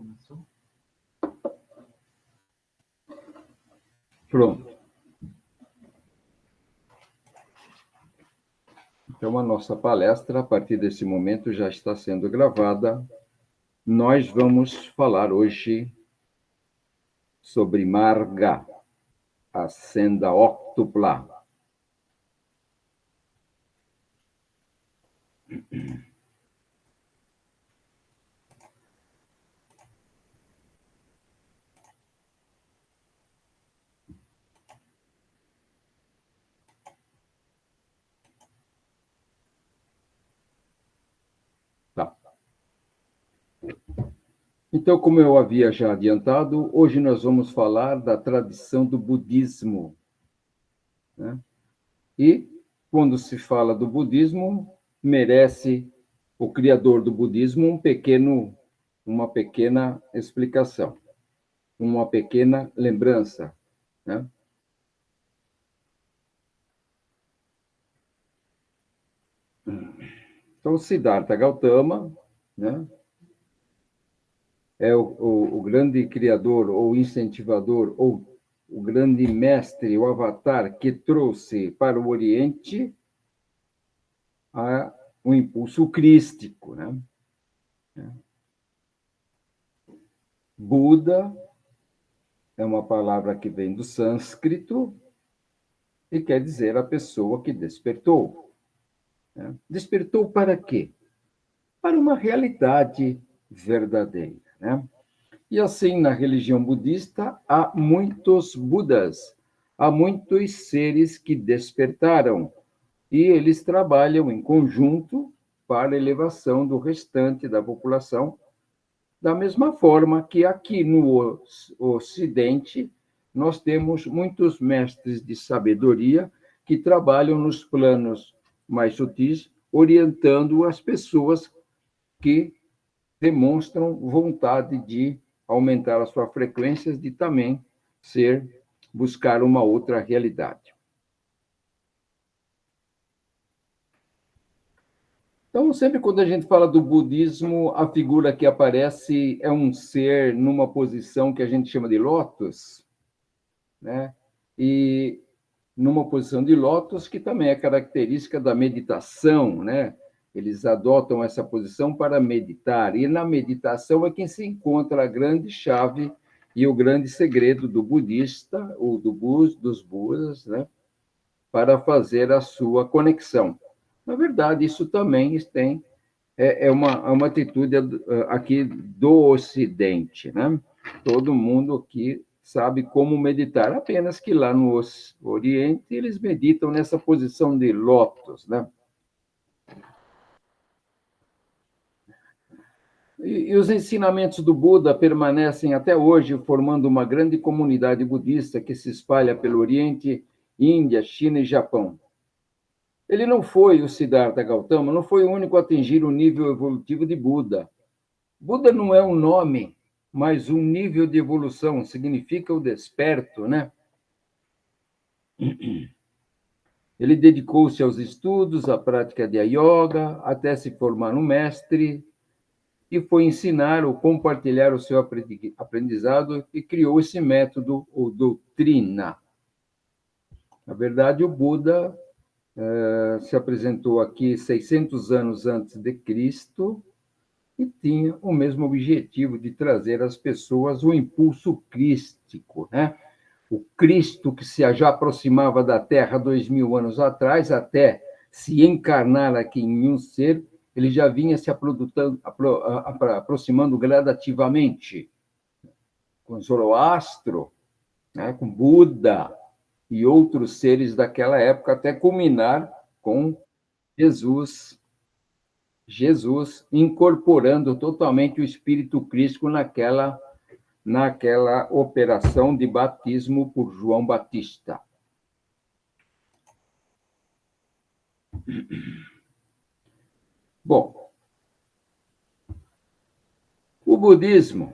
Começou? Pronto. Então, a nossa palestra, a partir desse momento, já está sendo gravada. Nós vamos falar hoje sobre Marga, a senda óctupla. Tá. Então, como eu havia já adiantado, hoje nós vamos falar da tradição do budismo, né? E, quando se fala do budismo, merece o criador do budismo uma pequena explicação, uma pequena lembrança, né? Então, Siddhartha Gautama, né, é o grande criador ou incentivador ou o grande mestre, o avatar que trouxe para o Oriente o impulso crístico, né? Buda é uma palavra que vem do sânscrito e quer dizer a pessoa que despertou, né? Despertou para quê? Para uma realidade verdadeira, né? E assim, na religião budista, há muitos Budas, há muitos seres que despertaram, e eles trabalham em conjunto para a elevação do restante da população, da mesma forma que aqui no Ocidente nós temos muitos mestres de sabedoria que trabalham nos planos mais sutis, orientando as pessoas que demonstram vontade de aumentar a sua frequência, de também buscar uma outra realidade. Então, sempre quando a gente fala do budismo, a figura que aparece é um ser numa posição que a gente chama de lótus, né? E numa posição de lótus que também é característica da meditação, né? Eles adotam essa posição para meditar, e na meditação é que se encontra a grande chave e o grande segredo do budista, ou dos Budas, né? Para fazer a sua conexão. Na verdade, isso também é uma atitude aqui do Ocidente, né? Todo mundo aqui sabe como meditar, apenas que lá no Oriente eles meditam nessa posição de lótus, né? E os ensinamentos do Buda permanecem até hoje, formando uma grande comunidade budista que se espalha pelo Oriente, Índia, China e Japão. Ele não foi, o Siddhartha Gautama, não foi o único a atingir o nível evolutivo de Buda. Buda não é um nome, mas um nível de evolução, significa o desperto, né? Ele dedicou-se aos estudos, à prática de yoga, até se formar um mestre, e foi ensinar ou compartilhar o seu aprendizado e criou esse método, ou doutrina. Na verdade, o Buda se apresentou aqui 600 anos antes de Cristo e tinha o mesmo objetivo de trazer às pessoas o impulso crístico, né? O Cristo que se já aproximava da Terra 2000 anos atrás, até se encarnar aqui em um ser, ele já vinha se aproximando gradativamente, com Zoroastro, né, com Buda e outros seres daquela época, até culminar com Jesus incorporando totalmente o espírito crístico naquela operação de batismo por João Batista. Bom, o budismo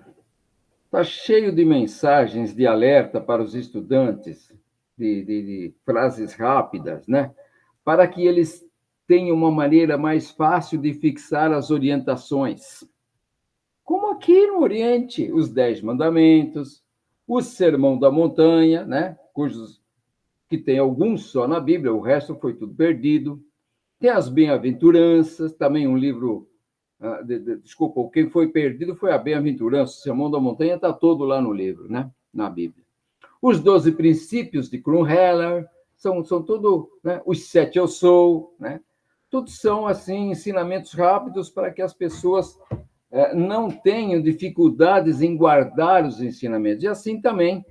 está cheio de mensagens de alerta para os estudantes, de frases rápidas, né? Para que eles tenham uma maneira mais fácil de fixar as orientações. como aqui no Oriente, os 10 mandamentos, o Sermão da Montanha, né? Que tem alguns só na Bíblia, o resto foi tudo perdido. Tem as Bem-aventuranças, também um livro. Desculpa, o que foi perdido foi a Bem-aventurança. O Sermão da Montanha está todo lá no livro, né? Na Bíblia. Os 12 princípios de Krummheller são tudo, né? Os 7 eu sou, né? Tudo são assim ensinamentos rápidos para que as pessoas não tenham dificuldades em guardar os ensinamentos. E assim também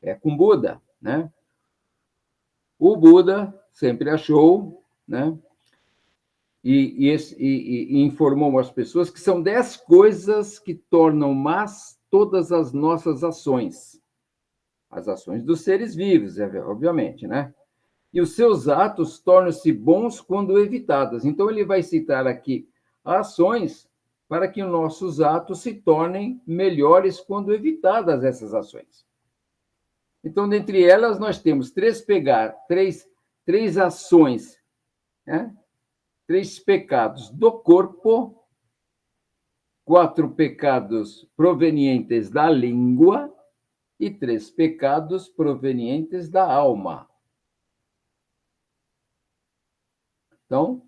é com Buda, né? O Buda sempre achou, né? E informou as pessoas que são 10 coisas que tornam más todas as nossas ações. As ações dos seres vivos, obviamente, né? E os seus atos tornam-se bons quando evitadas. Então, ele vai citar aqui ações para que os nossos atos se tornem melhores quando evitadas essas ações. Então, dentre elas, nós temos três ações, né? 3 pecados do corpo, 4 pecados provenientes da língua e 3 pecados provenientes da alma. Então,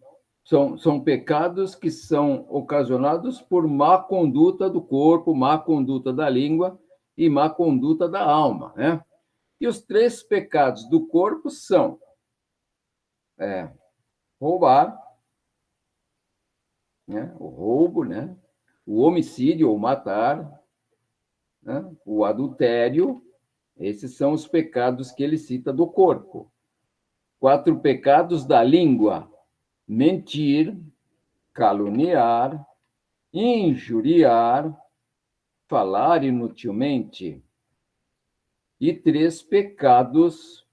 são pecados que são ocasionados por má conduta do corpo, má conduta da língua e má conduta da alma, né? E os 3 pecados do corpo são roubar, né? O roubo, né? O homicídio ou matar, né? O adultério. Esses são os pecados que ele cita do corpo. 4 pecados da língua: mentir, caluniar, injuriar, falar inutilmente. E 3 pecados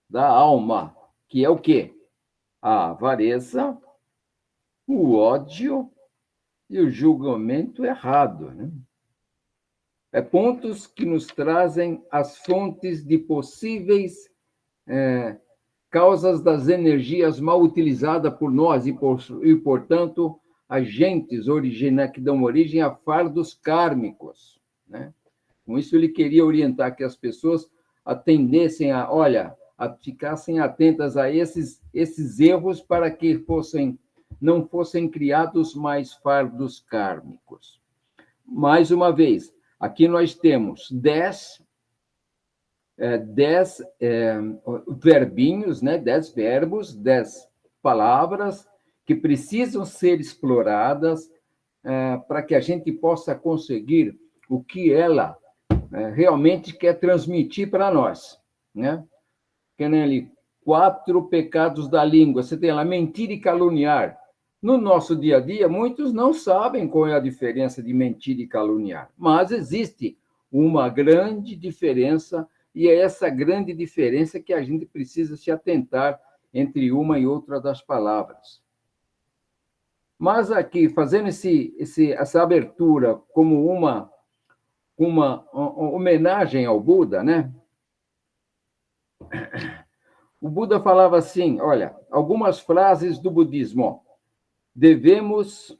da alma, que é o quê? A avareza, o ódio e o julgamento errado, né? Pontos que nos trazem as fontes de possíveis causas das energias mal utilizadas por nós e portanto, agentes que dão origem a fardos kármicos, né? Com isso, ele queria orientar que as pessoas atendessem a ficassem atentas a esses erros para que não fossem criados mais fardos kármicos. Mais uma vez, aqui nós temos 10 verbinhos, né? 10 verbos, 10 palavras que precisam ser exploradas para que a gente possa conseguir o que ela realmente quer transmitir para nós, né? Que nem ali, 4 pecados da língua. Você tem lá mentir e caluniar. No nosso dia a dia, muitos não sabem qual é a diferença de mentir e caluniar, mas existe uma grande diferença, e é essa grande diferença que a gente precisa se atentar entre uma e outra das palavras. Mas aqui, fazendo essa abertura como uma homenagem ao Buda, né? O Buda falava assim, olha, algumas frases do budismo. Devemos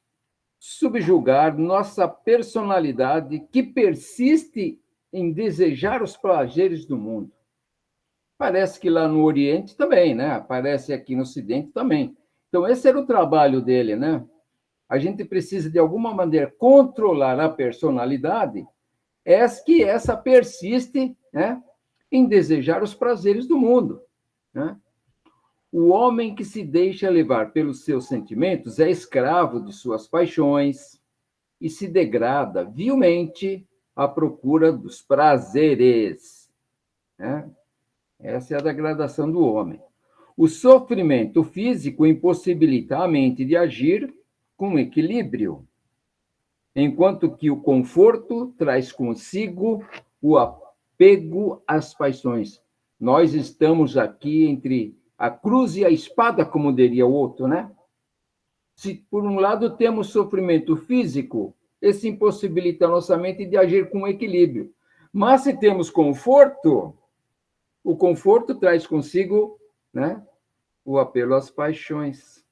subjugar nossa personalidade que persiste em desejar os prazeres do mundo. Parece que lá no Oriente também, né? Aparece aqui no Ocidente também. Então, esse era o trabalho dele, né? A gente precisa, de alguma maneira, controlar a personalidade, que essa persiste, né, em desejar os prazeres do mundo, né? O homem que se deixa levar pelos seus sentimentos é escravo de suas paixões e se degrada vilmente à procura dos prazeres, né? Essa é a degradação do homem. O sofrimento físico impossibilita a mente de agir com equilíbrio, enquanto que o conforto traz consigo o apego às paixões. Nós estamos aqui entre a cruz e a espada, como diria o outro, né? Se, por um lado, temos sofrimento físico, esse impossibilita a nossa mente de agir com equilíbrio. Mas se temos conforto, o conforto traz consigo, né, o apelo às paixões.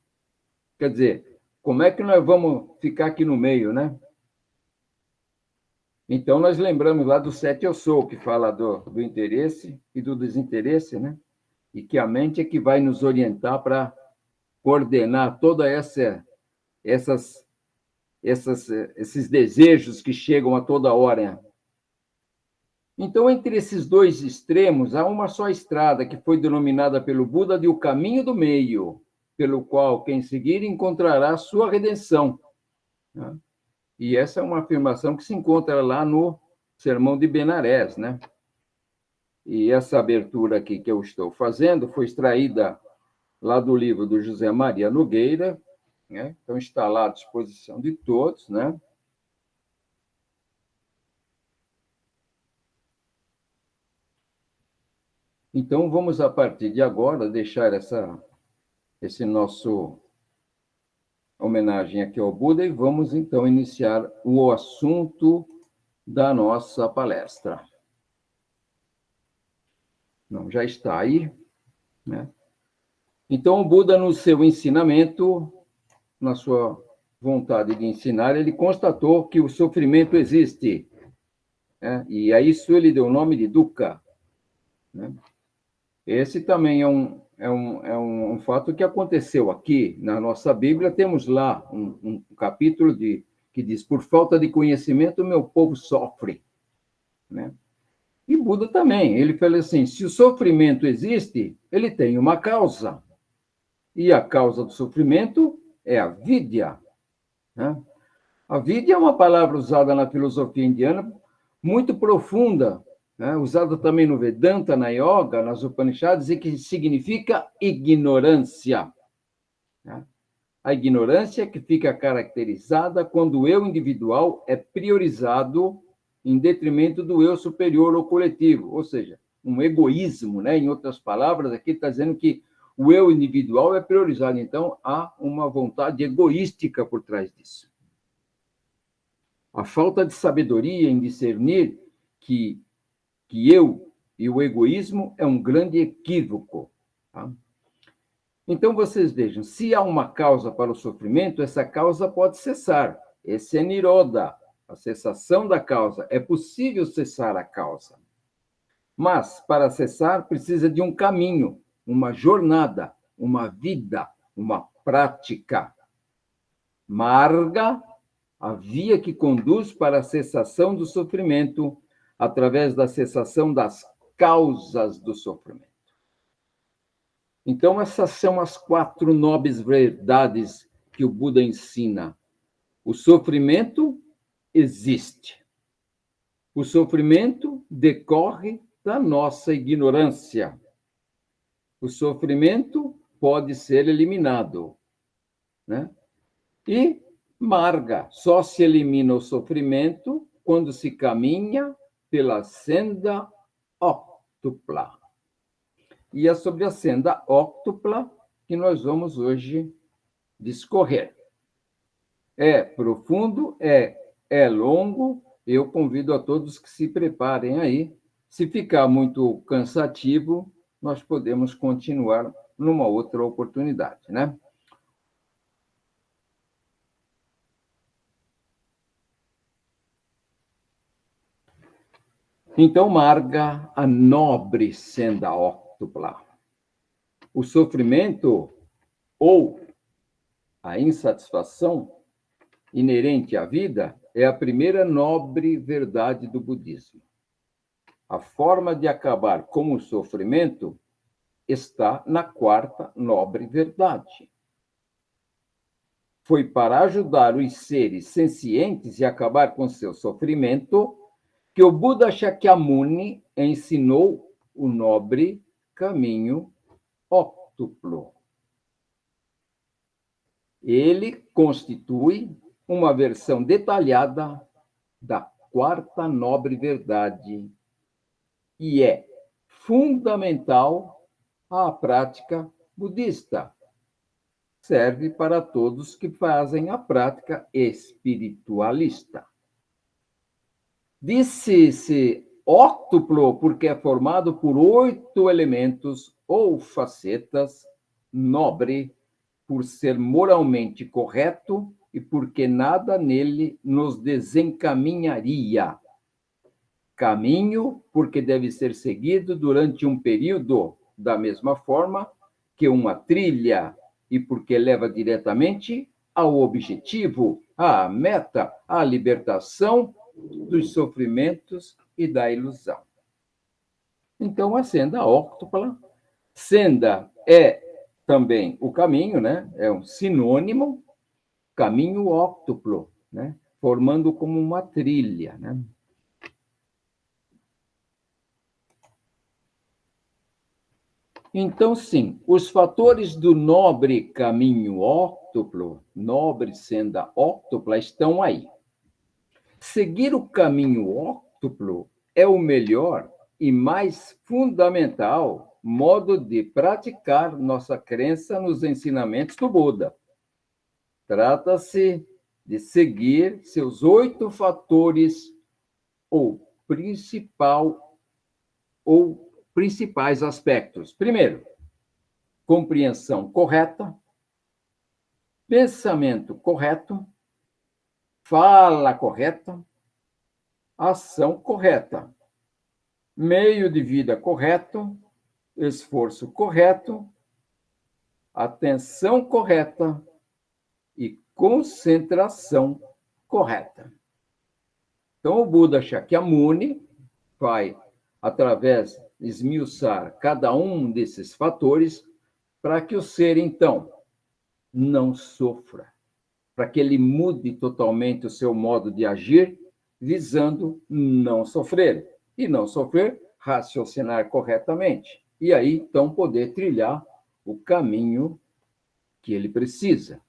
Quer dizer, como é que nós vamos ficar aqui no meio, né? Então, nós lembramos lá do 7 eu sou, que fala do interesse e do desinteresse, né? E que a mente é que vai nos orientar para coordenar toda esses desejos que chegam a toda hora. Então, entre esses dois extremos, há uma só estrada que foi denominada pelo Buda de o caminho do meio, pelo qual quem seguir encontrará sua redenção. Né? E essa é uma afirmação que se encontra lá no Sermão de Benarés, né? E essa abertura aqui que eu estou fazendo foi extraída lá do livro do José Maria Nogueira, né? Então está lá à disposição de todos, né? Então vamos a partir de agora deixar esse nosso homenagem aqui ao Buda e vamos então iniciar o assunto da nossa palestra. Não, já está aí, né? Então o Buda, no seu ensinamento, na sua vontade de ensinar, ele constatou que o sofrimento existe, né? E a isso ele deu o nome de dukkha, né? Esse também é um fato que aconteceu aqui na nossa Bíblia. Temos lá um capítulo que diz: por falta de conhecimento, meu povo sofre, né? E Buda também, ele fala assim: se o sofrimento existe, ele tem uma causa. E a causa do sofrimento é a vidya, né? A vidya é uma palavra usada na filosofia indiana muito profunda, né? Usada também no Vedanta, na Yoga, nas Upanishads, e que significa ignorância, né? A ignorância que fica caracterizada quando o eu individual é priorizado em detrimento do eu superior ou coletivo, ou seja, um egoísmo, né? Em outras palavras, aqui está dizendo que o eu individual é priorizado, então há uma vontade egoística por trás disso. A falta de sabedoria em discernir que eu e o egoísmo é um grande equívoco. Tá? Então, vocês vejam, se há uma causa para o sofrimento, essa causa pode cessar. Esse é Nirodha, a cessação da causa. É possível cessar a causa. Mas, para cessar, precisa de um caminho, uma jornada, uma vida, uma prática. Marga, a via que conduz para a cessação do sofrimento, através da cessação das causas do sofrimento. Então, essas são as 4 nobres verdades que o Buda ensina. O sofrimento existe. O sofrimento decorre da nossa ignorância. O sofrimento pode ser eliminado, né? E marga, só se elimina o sofrimento quando se caminha pela senda óctupla. E é sobre a senda óctupla que nós vamos hoje discorrer. É profundo, é longo, eu convido a todos que se preparem aí. Se ficar muito cansativo, nós podemos continuar numa outra oportunidade, né? Então, marga a nobre senda óctupla. O sofrimento ou a insatisfação inerente à vida é a primeira nobre verdade do budismo. A forma de acabar com o sofrimento está na 4ª nobre verdade. Foi para ajudar os seres sencientes e acabar com seu sofrimento que o Buda Shakyamuni ensinou o nobre caminho óctuplo. Ele constitui uma versão detalhada da 4ª nobre verdade e é fundamental à prática budista. Serve para todos que fazem a prática espiritualista. Disse-se óctuplo porque é formado por 8 elementos ou facetas, nobre, por ser moralmente correto e porque nada nele nos desencaminharia. caminho, porque deve ser seguido durante um período, da mesma forma que uma trilha, e porque leva diretamente ao objetivo, à meta, à libertação dos sofrimentos e da ilusão. Então, a senda óctupla, senda é também o caminho, né? É um sinônimo, caminho óctuplo, né? Formando como uma trilha, né? Então, sim, os fatores do nobre caminho óctuplo, nobre senda óctupla, estão aí. Seguir o caminho óctuplo é o melhor e mais fundamental modo de praticar nossa crença nos ensinamentos do Buda. Trata-se de seguir seus 8 fatores ou principais aspectos. Primeiro, compreensão correta, pensamento correto, fala correta, ação correta, meio de vida correto, esforço correto, atenção correta e concentração correta. Então, o Buda Shakyamuni vai, através de esmiuçar cada um desses fatores, para que o ser, então, não sofra, para que ele mude totalmente o seu modo de agir, visando não sofrer. E não sofrer, raciocinar corretamente. E aí, então, poder trilhar o caminho que ele precisa.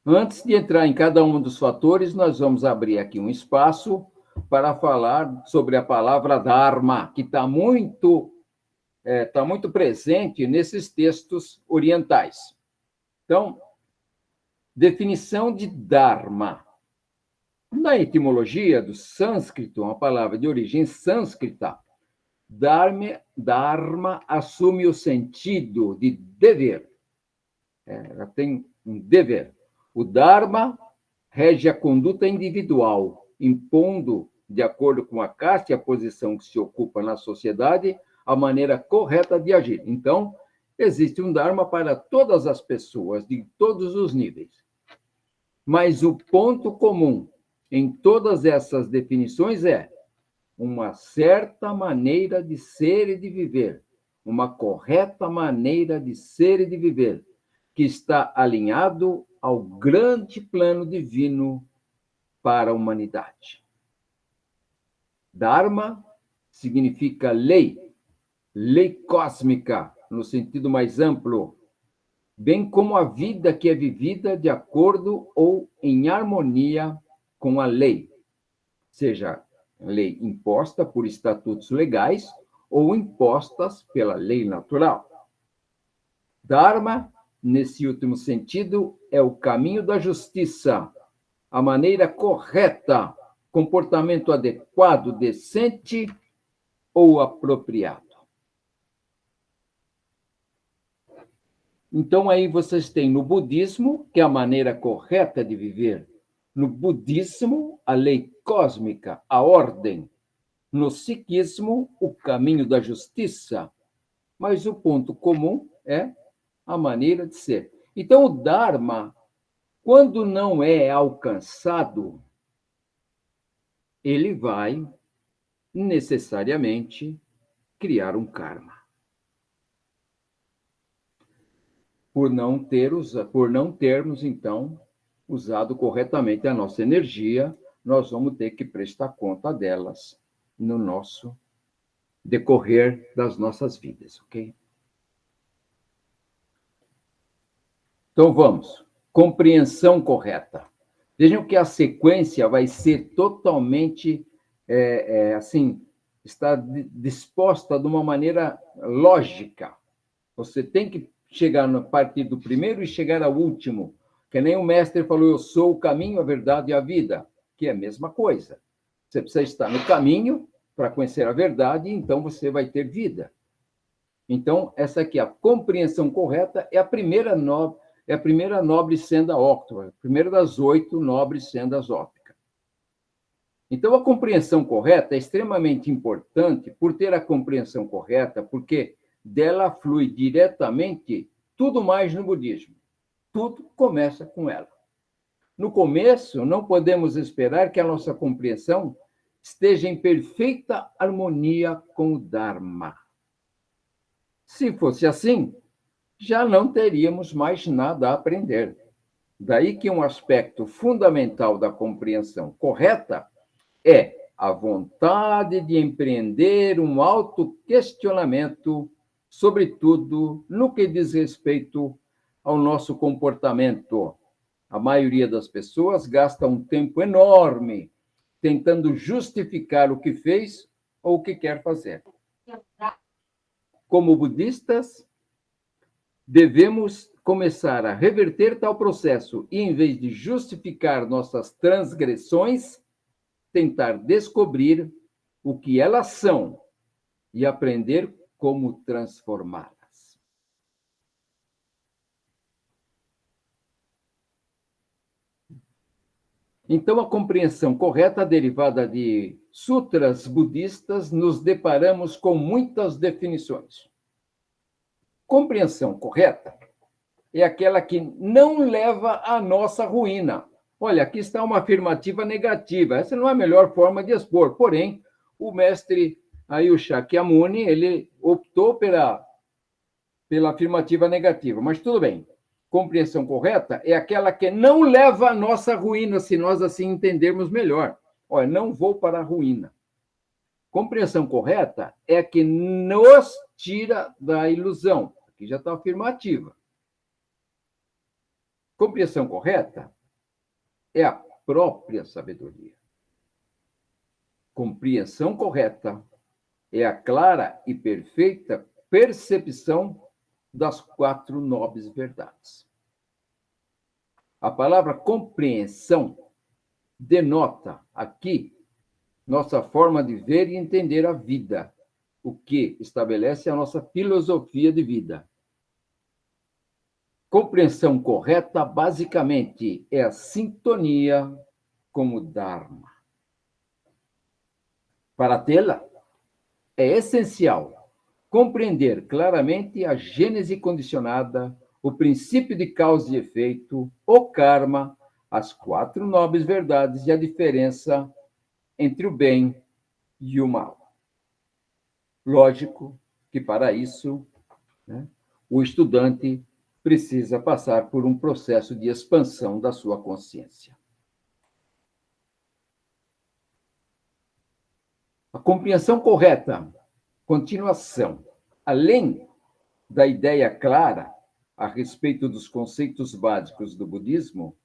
Antes de entrar em cada um dos fatores, nós vamos abrir aqui um espaço para falar sobre a palavra Dharma, que está muito presente nesses textos orientais. Então, definição de Dharma. Na etimologia do sânscrito, uma palavra de origem sânscrita, Dharma assume o sentido de dever. Ela tem um dever. O Dharma rege a conduta individual, impondo, de acordo com a casta e a posição que se ocupa na sociedade, a maneira correta de agir. Então, existe um Dharma para todas as pessoas, de todos os níveis. Mas o ponto comum em todas essas definições é uma certa maneira de ser e de viver, uma correta maneira de ser e de viver, que está alinhado ao grande plano divino para a humanidade. Dharma significa lei, lei cósmica, no sentido mais amplo, bem como a vida que é vivida de acordo ou em harmonia com a lei, seja lei imposta por estatutos legais ou impostas pela lei natural. Dharma, nesse último sentido, é o caminho da justiça, a maneira correta, comportamento adequado, decente ou apropriado. Então, aí vocês têm no budismo, que é a maneira correta de viver. No budismo, a lei cósmica, a ordem. No sikhismo, o caminho da justiça. Mas o ponto comum é a maneira de ser. Então, o Dharma, quando não é alcançado, ele vai necessariamente criar um karma. Por não termos, então, usado corretamente a nossa energia, nós vamos ter que prestar conta delas no nosso decorrer das nossas vidas, ok? Então, vamos. Compreensão correta. Vejam que a sequência vai ser totalmente, está disposta de uma maneira lógica. Você tem que chegar a partir do primeiro e chegar ao último. Que nem o mestre falou, eu sou o caminho, a verdade e a vida, que é a mesma coisa. Você precisa estar no caminho para conhecer a verdade, e então você vai ter vida. Então, essa aqui, a compreensão correta, é a primeira nobre senda óptica, a primeira das 8 nobres sendas ópticas. Então, a compreensão correta é extremamente importante por ter a compreensão correta, porque dela flui diretamente tudo mais no budismo. Tudo começa com ela. No começo, não podemos esperar que a nossa compreensão esteja em perfeita harmonia com o Dharma. Se fosse assim, já não teríamos mais nada a aprender. Daí que um aspecto fundamental da compreensão correta é a vontade de empreender um autoquestionamento, sobretudo no que diz respeito ao nosso comportamento. A maioria das pessoas gasta um tempo enorme tentando justificar o que fez ou o que quer fazer. Como budistas, devemos começar a reverter tal processo e, em vez de justificar nossas transgressões, tentar descobrir o que elas são e aprender como transformá-las. Então, a compreensão correta derivada de sutras budistas, nos deparamos com muitas definições. Compreensão correta é aquela que não leva à nossa ruína. Olha, aqui está uma afirmativa negativa. Essa não é a melhor forma de expor. Porém, o mestre aí, o Shakyamuni, ele optou pela afirmativa negativa. Mas tudo bem. Compreensão correta é aquela que não leva à nossa ruína, se nós assim entendermos melhor. Olha, não vou para a ruína. Compreensão correta é a que nos tira da ilusão. Aqui já está afirmativa. Compreensão correta é a própria sabedoria. Compreensão correta é a clara e perfeita percepção das 4 nobres verdades. A palavra compreensão denota aqui nossa forma de ver e entender a vida, o que estabelece a nossa filosofia de vida. Compreensão correta, basicamente, é a sintonia com o Dharma. Para tê-la, é essencial compreender claramente a gênese condicionada, o princípio de causa e efeito, o karma, as 4 nobres verdades e a diferença entre o bem e o mal. Lógico que, para isso, o estudante precisa passar por um processo de expansão da sua consciência. A compreensão correta, continuação, além da ideia clara a respeito dos conceitos básicos do budismo,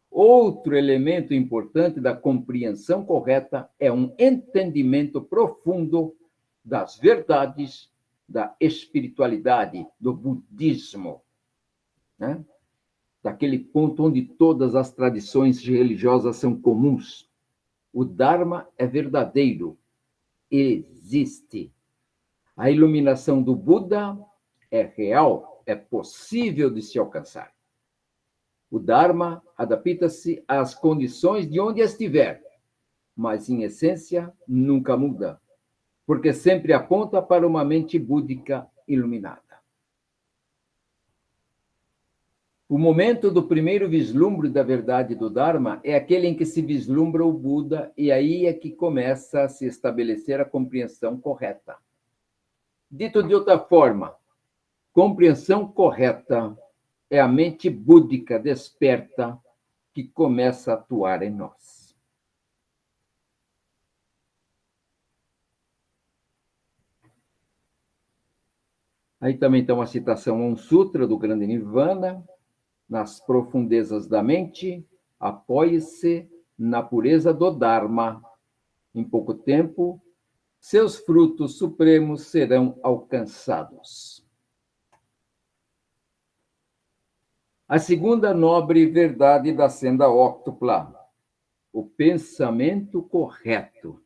outro elemento importante da compreensão correta é um entendimento profundo das verdades da espiritualidade, do budismo, né? Daquele ponto onde todas as tradições religiosas são comuns. O Dharma é verdadeiro, existe. A iluminação do Buda é real, é possível de se alcançar. O Dharma adapta-se às condições de onde estiver, mas, em essência, nunca muda, porque sempre aponta para uma mente búdica iluminada. O momento do primeiro vislumbre da verdade do Dharma é aquele em que se vislumbra o Buda, e aí é que começa a se estabelecer a compreensão correta. Dito de outra forma, compreensão correta é a mente búdica desperta que começa a atuar em nós. Aí também está uma citação a um sutra do Grande Nirvana: nas profundezas da mente, apoie-se na pureza do Dharma. Em pouco tempo, seus frutos supremos serão alcançados. A segunda nobre verdade da senda óctupla: o pensamento correto.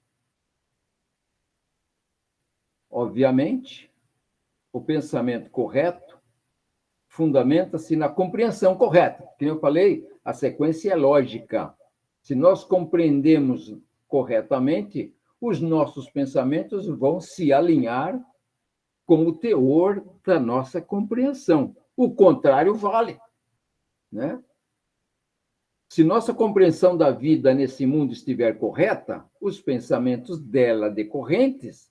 Obviamente, o pensamento correto fundamenta-se na compreensão correta. Como eu falei, a sequência é lógica. Se nós compreendemos corretamente, os nossos pensamentos vão se alinhar com o teor da nossa compreensão. O contrário vale, né? Se nossa compreensão da vida nesse mundo estiver correta, os pensamentos dela decorrentes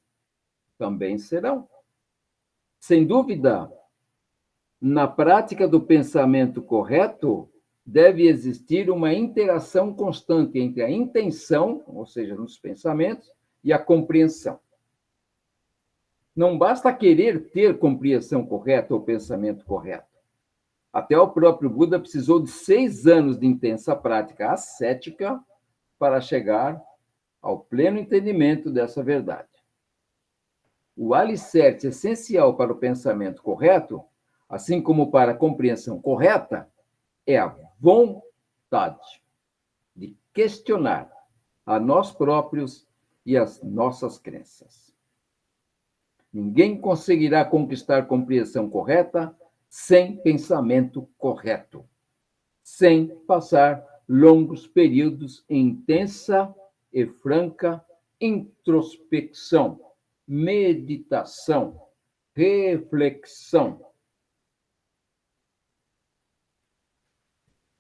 também serão. Sem dúvida, na prática do pensamento correto, deve existir uma interação constante entre a intenção, ou seja, nos pensamentos, e a compreensão. Não basta querer ter compreensão correta ou pensamento correto. Até o próprio Buda precisou de 6 anos de intensa prática ascética para chegar ao pleno entendimento dessa verdade. O alicerce essencial para o pensamento correto, assim como para a compreensão correta, é a vontade de questionar a nós próprios e as nossas crenças. Ninguém conseguirá conquistar compreensão correta sem pensamento correto, sem passar longos períodos em intensa e franca introspecção, meditação, reflexão.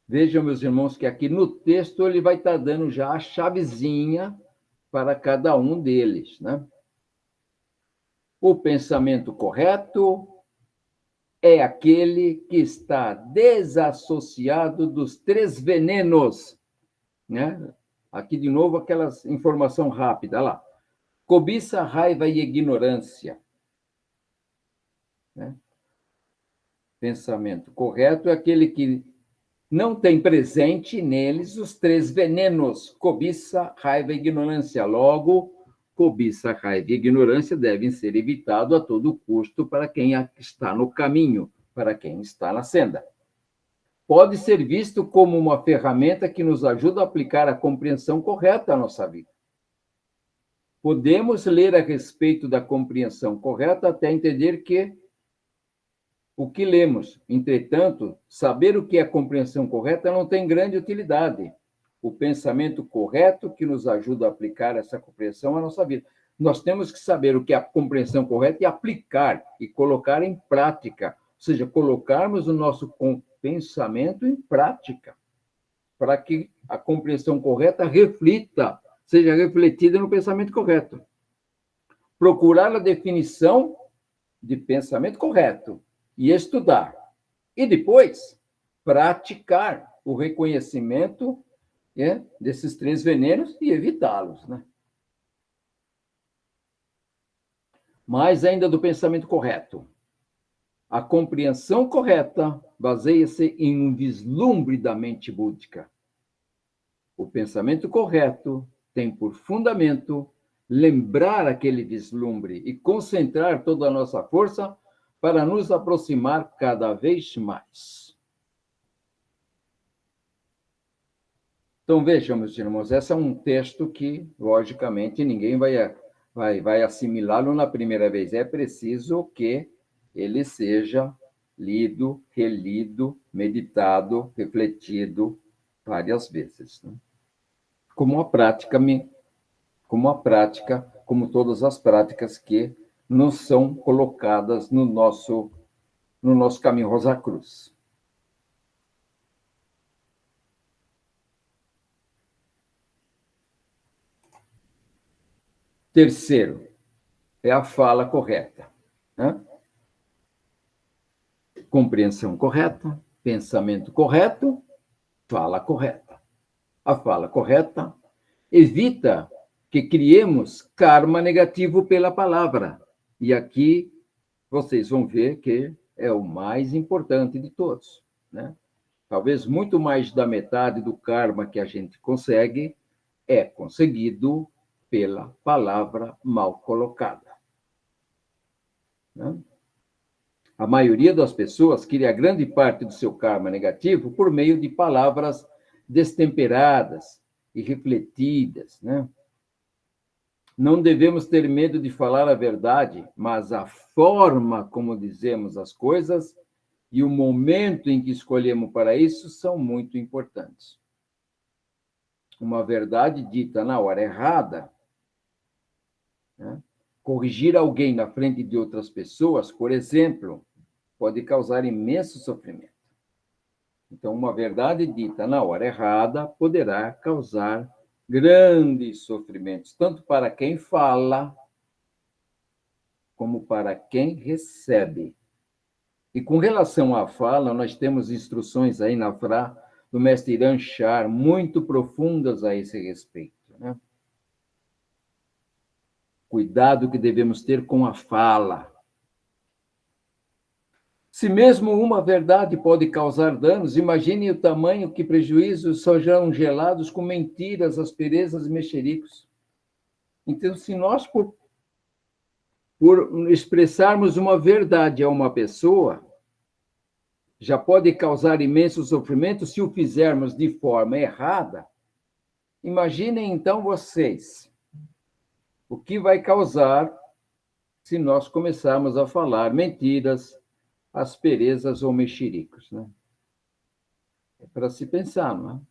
Vejam, meus irmãos, que aqui no texto ele vai estar dando já a chavezinha para cada um deles, né? O pensamento correto é aquele que está desassociado dos 3 venenos, né? Aqui, de novo, aquela informação rápida lá. Cobiça, raiva e ignorância. Né? Pensamento correto é aquele que não tem presente neles os 3 venenos, cobiça, raiva e ignorância. Logo, cobiça, raiva e ignorância devem ser evitados a todo custo para quem está no caminho, para quem está na senda. Pode ser visto como uma ferramenta que nos ajuda a aplicar a compreensão correta à nossa vida. Podemos ler a respeito da compreensão correta até entender o que lemos. Entretanto, saber o que é compreensão correta não tem grande utilidade. O pensamento correto que nos ajuda a aplicar essa compreensão à nossa vida. Nós temos que saber o que é a compreensão correta e aplicar, e colocar em prática. Ou seja, colocarmos o nosso pensamento em prática, para que a compreensão correta seja refletida no pensamento correto. Procurar a definição de pensamento correto e estudar. E depois, praticar o reconhecimento desses 3 venenos e evitá-los, né? Mais ainda do pensamento correto. A compreensão correta baseia-se em um vislumbre da mente búdica. O pensamento correto tem por fundamento lembrar aquele vislumbre e concentrar toda a nossa força para nos aproximar cada vez mais. Então, vejam, meus irmãos, esse é um texto que, logicamente, ninguém vai assimilá-lo na primeira vez. É preciso que ele seja lido, relido, meditado, refletido várias vezes, né? Como todas as práticas que nos são colocadas no nosso caminho Rosa Cruz. Terceiro, é a fala correta, né? Compreensão correta, pensamento correto, fala correta. A fala correta evita que criemos karma negativo pela palavra. E aqui vocês vão ver que é o mais importante de todos, né? Talvez muito mais da metade do karma que a gente consegue é conseguido pela palavra mal colocada, né? A maioria das pessoas cria grande parte do seu karma negativo por meio de palavras destemperadas e refletidas, né? Não devemos ter medo de falar a verdade, mas a forma como dizemos as coisas e o momento em que escolhemos para isso são muito importantes. uma verdade dita na hora errada, né? Corrigir alguém na frente de outras pessoas, por exemplo, pode causar imenso sofrimento. Então, uma verdade dita na hora errada poderá causar grandes sofrimentos, tanto para quem fala, como para quem recebe. E com relação à fala, nós temos instruções aí na Fra do mestre Iran Char, muito profundas a esse respeito, né? Cuidado que devemos ter com a fala. Se mesmo uma verdade pode causar danos, imagine o tamanho que prejuízos sejam gelados com mentiras, asperezas e mexericos. Então, se nós, por expressarmos uma verdade a uma pessoa, já pode causar imenso sofrimento se o fizermos de forma errada, imaginem então vocês o que vai causar se nós começarmos a falar mentiras, asperezas ou mexericos, né? É para se pensar, não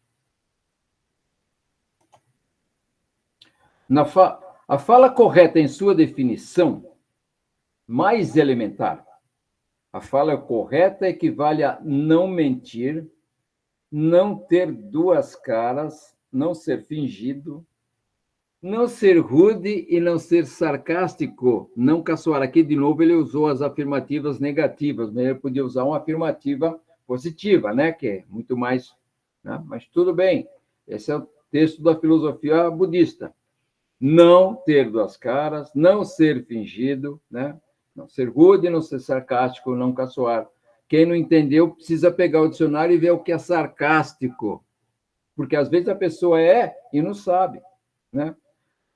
é? A fala correta em sua definição mais elementar, a fala correta equivale a não mentir, não ter duas caras, não ser fingido, não ser rude e não ser sarcástico, não caçoar. Aqui, de novo, ele usou as afirmativas negativas, mas ele podia usar uma afirmativa positiva, né? Que é muito mais... Né? Mas tudo bem, esse é o texto da filosofia budista. Não ter duas caras, não ser fingido, né? Não ser rude, não ser sarcástico, não caçoar. Quem não entendeu precisa pegar o dicionário e ver o que é sarcástico, porque às vezes a pessoa é e não sabe, né?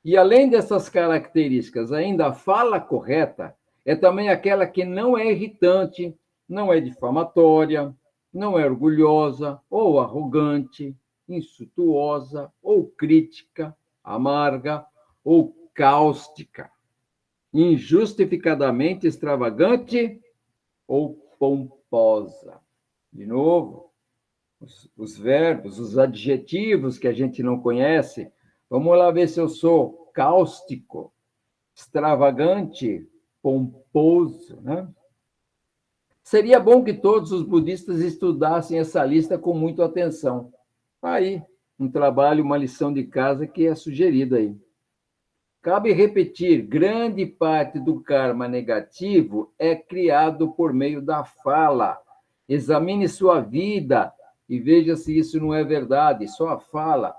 E além dessas características, ainda a fala correta é também aquela que não é irritante, não é difamatória, não é orgulhosa ou arrogante, insultuosa ou crítica, amarga ou cáustica, injustificadamente extravagante ou pomposa. De novo, os verbos, os adjetivos que a gente não conhece. Vamos lá ver se eu sou cáustico, extravagante, pomposo, né? Seria bom que todos os budistas estudassem essa lista com muita atenção. Aí, um trabalho, uma lição de casa que é sugerida aí. Cabe repetir, grande parte do karma negativo é criado por meio da fala. Examine sua vida e veja se isso não é verdade. Só a fala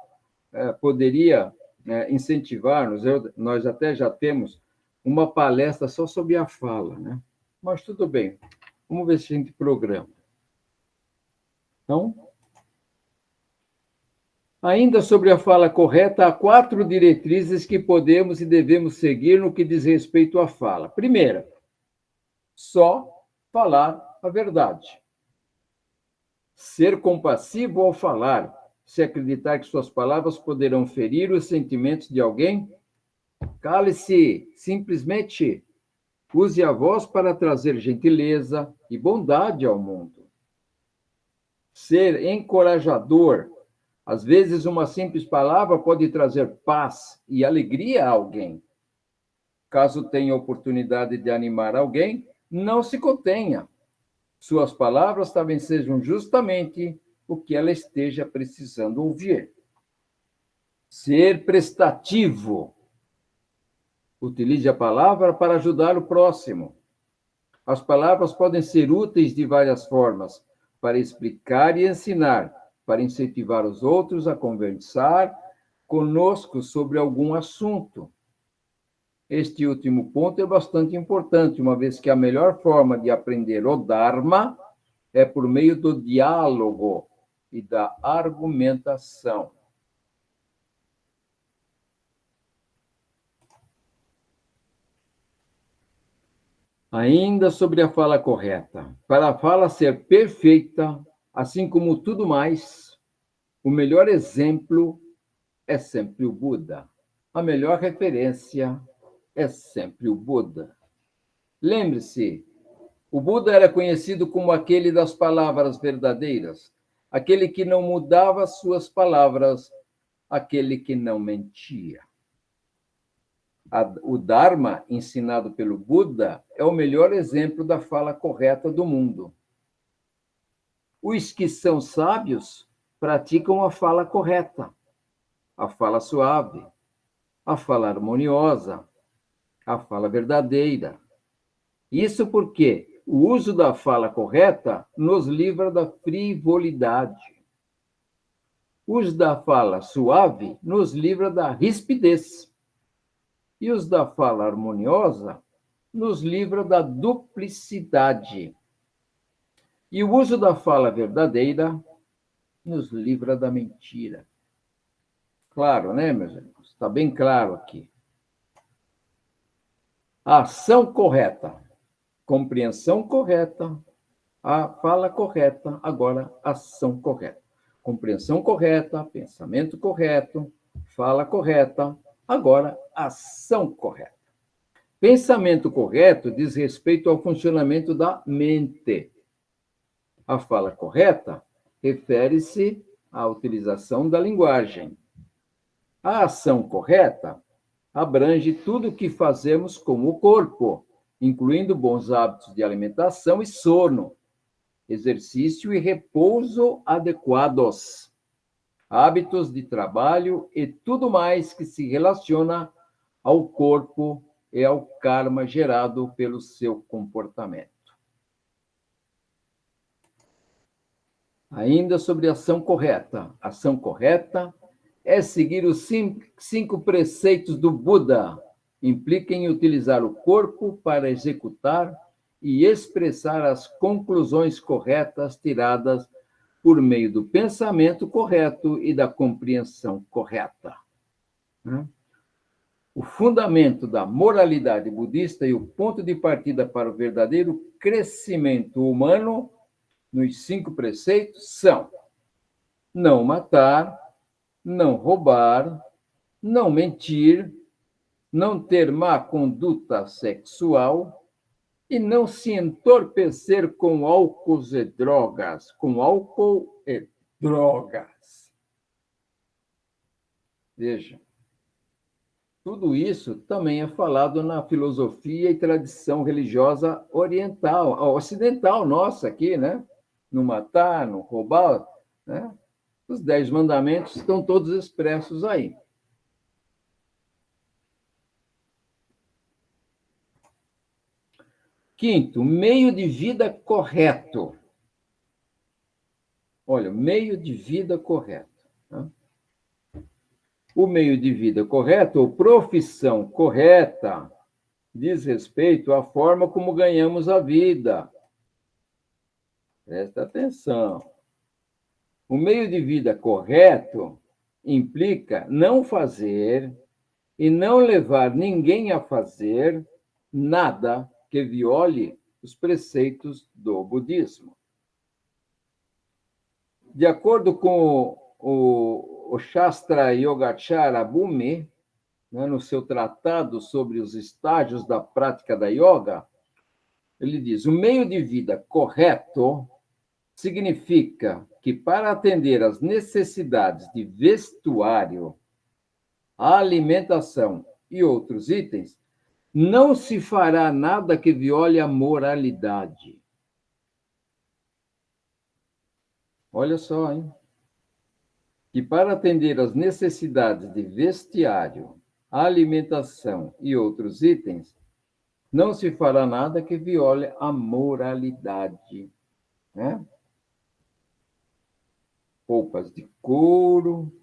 poderia incentivar-nos. Nós até já temos uma palestra só sobre a fala, né? Mas tudo bem, vamos ver se a gente programa. Então, ainda sobre a fala correta, há 4 diretrizes que podemos e devemos seguir no que diz respeito à fala. Primeira, só falar a verdade. Ser compassivo ao falar. Se acreditar que suas palavras poderão ferir os sentimentos de alguém, cale-se, simplesmente use a voz para trazer gentileza e bondade ao mundo. Ser encorajador. Às vezes, uma simples palavra pode trazer paz e alegria a alguém. Caso tenha oportunidade de animar alguém, não se contenha. Suas palavras talvez sejam justamente o que ela esteja precisando ouvir. Ser prestativo. Utilize a palavra para ajudar o próximo. As palavras podem ser úteis de várias formas, para explicar e ensinar, para incentivar os outros a conversar conosco sobre algum assunto. Este último ponto é bastante importante, uma vez que a melhor forma de aprender o Dharma é por meio do diálogo e da argumentação. Ainda sobre a fala correta. Para a fala ser perfeita, assim como tudo mais, o melhor exemplo é sempre o Buda. A melhor referência é sempre o Buda. Lembre-se, o Buda era conhecido como aquele das palavras verdadeiras, aquele que não mudava suas palavras aquele que não mentia. O Dharma, ensinado pelo Buda, é o melhor exemplo da fala correta do mundo. Os que são sábios praticam a fala correta, a fala suave, a fala harmoniosa, a fala verdadeira. Isso porque o uso da fala correta nos livra da frivolidade. O uso da fala suave nos livra da rispidez. E os da fala harmoniosa nos livra da duplicidade. E o uso da fala verdadeira nos livra da mentira. Claro, né, meus irmãos? Está bem claro aqui. A ação correta, compreensão correta, a fala correta, agora ação correta. Compreensão correta, pensamento correto, fala correta, agora ação correta. Pensamento correto diz respeito ao funcionamento da mente. A fala correta refere-se à utilização da linguagem. A ação correta abrange tudo o que fazemos com o corpo, incluindo bons hábitos de alimentação e sono, exercício e repouso adequados, hábitos de trabalho e tudo mais que se relaciona ao corpo e ao karma gerado pelo seu comportamento. Ainda sobre a ação correta. A ação correta é seguir os 5 preceitos do Buda. Implica em utilizar o corpo para executar e expressar as conclusões corretas tiradas por meio do pensamento correto e da compreensão correta. O fundamento da moralidade budista e o ponto de partida para o verdadeiro crescimento humano nos 5 preceitos são: não matar, não roubar, não mentir, não ter má conduta sexual e não se entorpecer com álcool e drogas. Veja, tudo isso também é falado na filosofia e tradição religiosa oriental, ocidental nossa aqui, né? Não matar, não roubar, né? Os 10 mandamentos estão todos expressos aí. Quinto, meio de vida correto. Olha, meio de vida correto. Né? O meio de vida correto, ou profissão correta, diz respeito à forma como ganhamos a vida. Presta atenção. O meio de vida correto implica não fazer e não levar ninguém a fazer nada que viole os preceitos do budismo. De acordo com o Shastra Yogacharya Bhumi, né, no seu tratado sobre os estágios da prática da yoga, ele diz: o meio de vida correto significa que, para atender às necessidades de vestuário, alimentação e outros itens, não se fará nada que viole a moralidade. Olha só, hein? Que para atender às necessidades de vestiário, alimentação e outros itens, não se fará nada que viole a moralidade, né? Roupas de couro,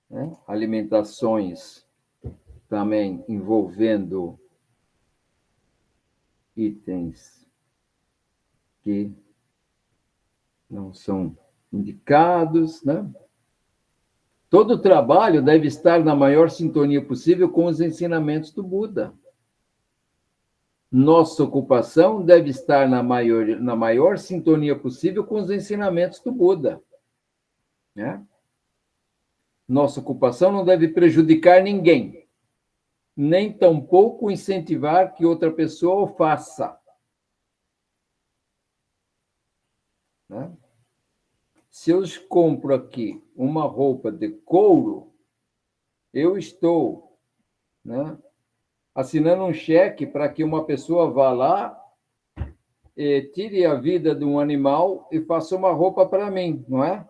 né? Alimentações também envolvendo itens que não são indicados, né? Todo o trabalho deve estar na maior sintonia possível com os ensinamentos do Buda. Nossa ocupação deve estar na maior sintonia possível com os ensinamentos do Buda, né? Nossa ocupação não deve prejudicar ninguém, nem tampouco incentivar que outra pessoa o faça, né? Se eu compro aqui uma roupa de couro, eu estou, né, assinando um cheque para que uma pessoa vá lá e tire a vida de um animal e faça uma roupa para mim, não é?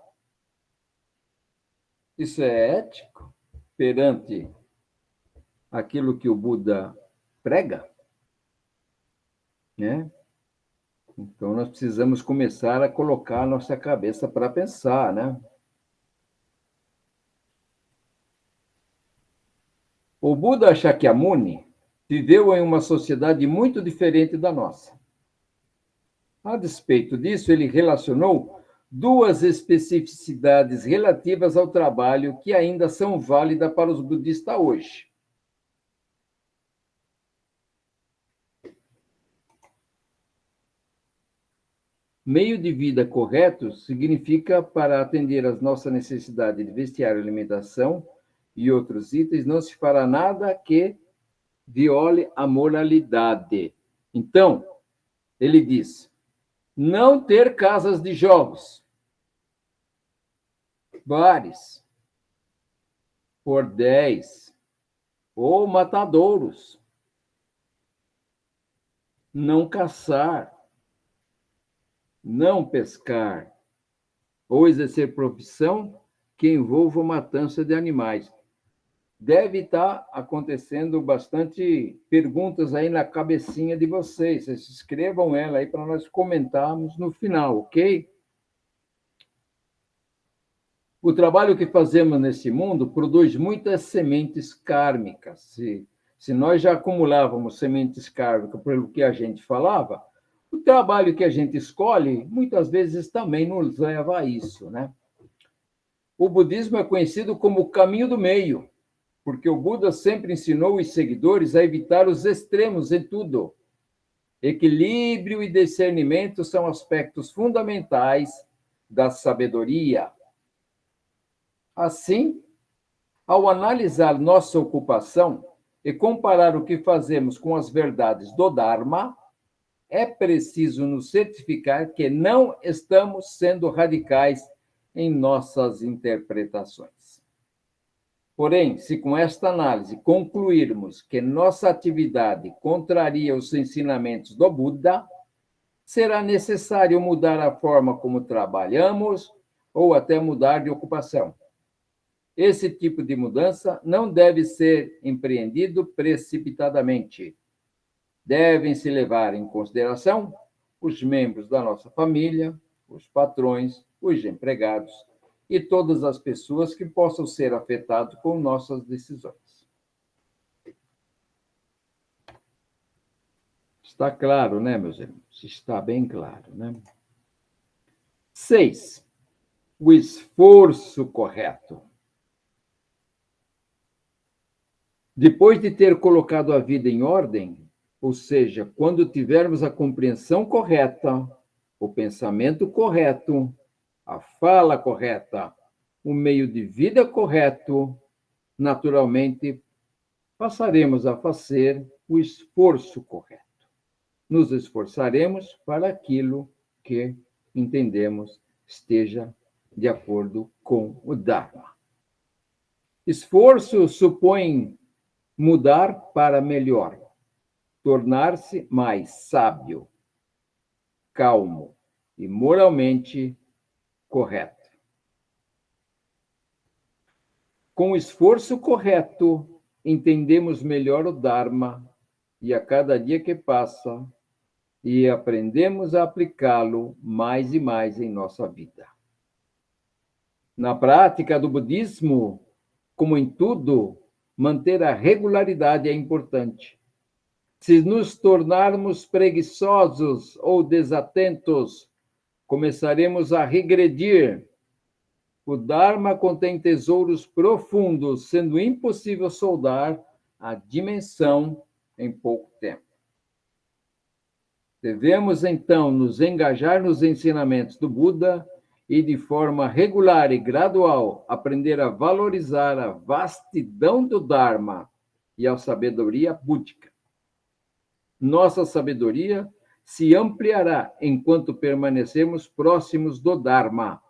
Isso é ético perante aquilo que o Buda prega, né? Então, nós precisamos começar a colocar a nossa cabeça para pensar, né? O Buda Shakyamuni viveu em uma sociedade muito diferente da nossa. A despeito disso, ele relacionou duas especificidades relativas ao trabalho que ainda são válidas para os budistas hoje. Meio de vida correto significa, para atender às nossas necessidades de vestiário, alimentação e outros itens, não se fará nada que viole a moralidade. Então, ele diz, não ter casas de jogos, bares, bordéis ou matadouros, não caçar, não pescar ou exercer profissão que envolva matança de animais. Deve estar acontecendo bastante perguntas aí na cabecinha de vocês. Vocês escrevam ela aí para nós comentarmos no final, ok? O trabalho que fazemos nesse mundo produz muitas sementes kármicas. Se nós já acumulávamos sementes kármicas pelo que a gente falava, o trabalho que a gente escolhe, muitas vezes também nos leva a isso, né? O budismo é conhecido como o caminho do meio, porque o Buda sempre ensinou os seguidores a evitar os extremos em tudo. Equilíbrio e discernimento são aspectos fundamentais da sabedoria. Assim, ao analisar nossa ocupação e comparar o que fazemos com as verdades do Dharma, é preciso nos certificar que não estamos sendo radicais em nossas interpretações. Porém, se com esta análise concluirmos que nossa atividade contraria os ensinamentos do Buda, será necessário mudar a forma como trabalhamos ou até mudar de ocupação. Esse tipo de mudança não deve ser empreendido precipitadamente. Devem-se levar em consideração os membros da nossa família, os patrões, os empregados e todas as pessoas que possam ser afetadas com nossas decisões. Está claro, né, meus irmãos? Está bem claro, né? 6. O esforço correto. Depois de ter colocado a vida em ordem, ou seja, quando tivermos a compreensão correta, o pensamento correto, a fala correta, o meio de vida correto, naturalmente passaremos a fazer o esforço correto. Nos esforçaremos para aquilo que entendemos esteja de acordo com o Dharma. Esforço supõe mudar para melhor, tornar-se mais sábio, calmo e moralmente correto. Com o esforço correto, entendemos melhor o Dharma e a cada dia que passa, e aprendemos a aplicá-lo mais e mais em nossa vida. Na prática do budismo, como em tudo, manter a regularidade é importante. Se nos tornarmos preguiçosos ou desatentos, começaremos a regredir. O Dharma contém tesouros profundos, sendo impossível soldar a dimensão em pouco tempo. Devemos, então, nos engajar nos ensinamentos do Buda e, de forma regular e gradual, aprender a valorizar a vastidão do Dharma e a sabedoria búdica. Nossa sabedoria se ampliará enquanto permanecermos próximos do Dharma,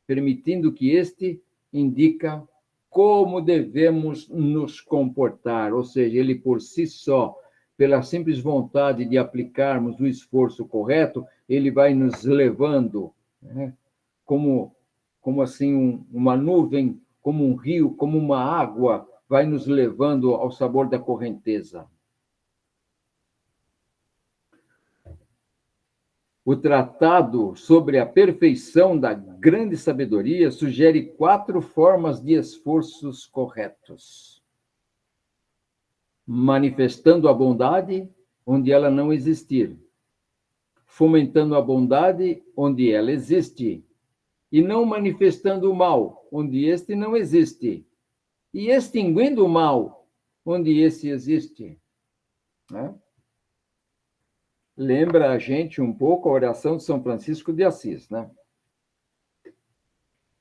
permitindo que este indica como devemos nos comportar, ou seja, ele por si só, pela simples vontade de aplicarmos o esforço correto, ele vai nos levando, né? como assim uma nuvem, como um rio, como uma água, vai nos levando ao sabor da correnteza. O Tratado sobre a Perfeição da Grande Sabedoria sugere 4 formas de esforços corretos: manifestando a bondade onde ela não existir, fomentando a bondade onde ela existe, e não manifestando o mal onde este não existe, e extinguindo o mal onde esse existe. Né? Lembra a gente um pouco a oração de São Francisco de Assis, né?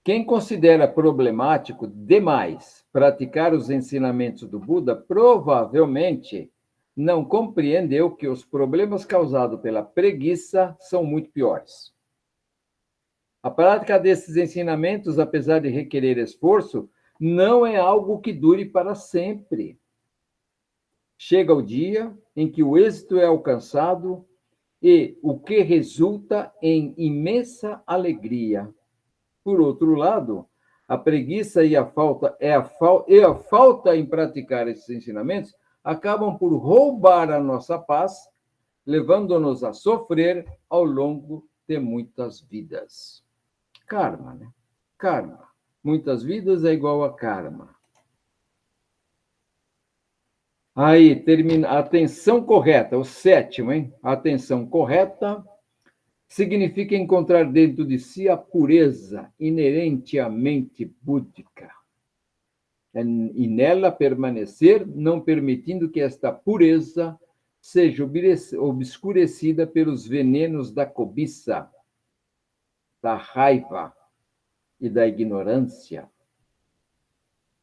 Quem considera problemático demais praticar os ensinamentos do Buda, provavelmente não compreendeu que os problemas causados pela preguiça são muito piores. A prática desses ensinamentos, apesar de requerer esforço, não é algo que dure para sempre. Chega o dia em que o êxito é alcançado e o que resulta em imensa alegria. Por outro lado, a preguiça e a falta em praticar esses ensinamentos acabam por roubar a nossa paz, levando-nos a sofrer ao longo de muitas vidas. Karma, né? Karma. Muitas vidas é igual a karma. Aí, termina a atenção correta, o 7º, hein? A atenção correta significa encontrar dentro de si a pureza inerente à mente búdica e nela permanecer, não permitindo que esta pureza seja obscurecida pelos venenos da cobiça, da raiva e da ignorância.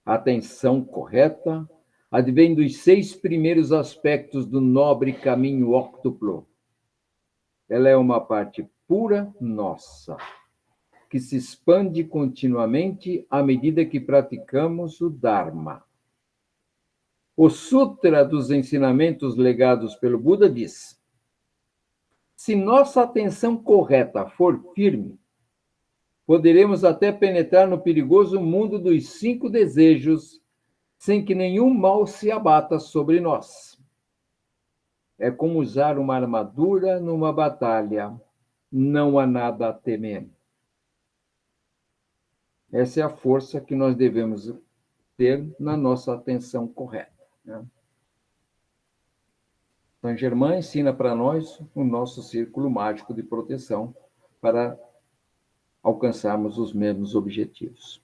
A atenção correta advém dos 6 primeiros aspectos do nobre caminho óctuplo. Ela é uma parte pura nossa, que se expande continuamente à medida que praticamos o Dharma. O Sutra dos Ensinamentos Legados pelo Buda diz: se nossa atenção correta for firme, poderemos até penetrar no perigoso mundo dos 5 desejos, sem que nenhum mal se abata sobre nós. É como usar uma armadura numa batalha. Não há nada a temer. Essa é a força que nós devemos ter na nossa atenção correta. Né? Saint Germain ensina para nós o nosso círculo mágico de proteção para alcançarmos os mesmos objetivos.